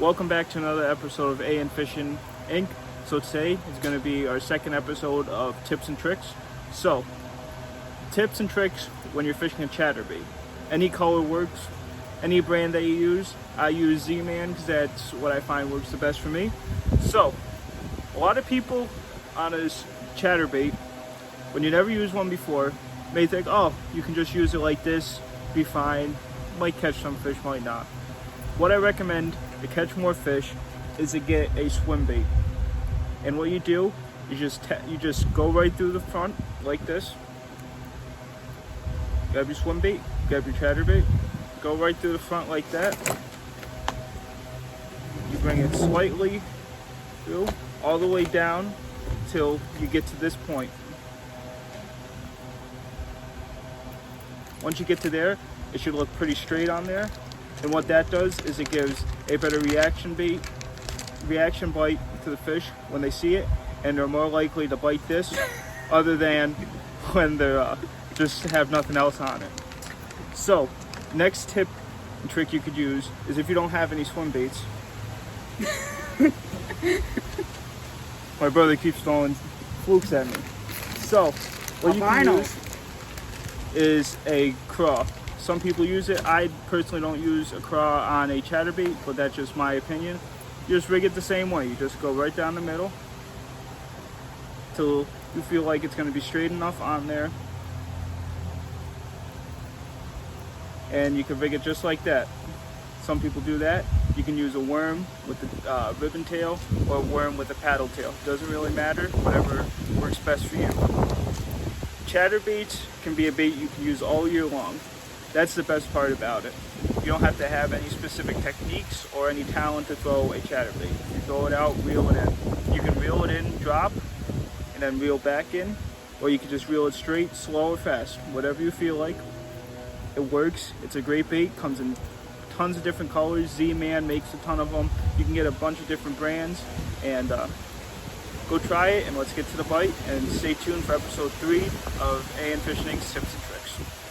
Welcome back to another episode of AnFishingInc. So today is going to be our second episode of tips and tricks. So, tips and tricks when you're fishing a chatterbait. Any color works, any brand that you use. I use Z-Man because that's what I find works the best for me. So, a lot of people on this chatterbait, when you never used one before, may think, oh, you can just use it like this, be fine, might catch some fish, might not. What I recommend to catch more fish is to get a swim bait. And what you do is you just go right through the front like this. Grab your swim bait, grab your chatterbait, go right through the front like that. You bring it slightly through, all the way down till you get to this point. Once you get to there, it should look pretty straight on there. And what that does is it gives a better reaction bite to the fish when they see it, and they're more likely to bite this other than when they're just have nothing else on it. So, next tip and trick you could use is if you don't have any swim baits. My brother keeps throwing flukes at me. So, what you can use is a craw. Some people use it. I personally don't use a craw on a chatterbait, but that's just my opinion. You just rig it the same way. You just go right down the middle till you feel like it's going to be straight enough on there. And you can rig it just like that. Some people do that. You can use a worm with the ribbon tail or a worm with a paddle tail. Doesn't really matter, whatever works best for you. Chatterbaits can be a bait you can use all year long. That's the best part about it. You don't have to have any specific techniques or any talent to throw a chatterbait. You throw it out, reel it in. You can reel it in, drop, and then reel back in, or you can just reel it straight, slow or fast, whatever you feel like. It works. It's a great bait. Comes in tons of different colors. Z-Man makes a ton of them. You can get a bunch of different brands, and go try it, and let's get to the bite, and stay tuned for episode 3 of AnFishingInc's Tips and Tricks.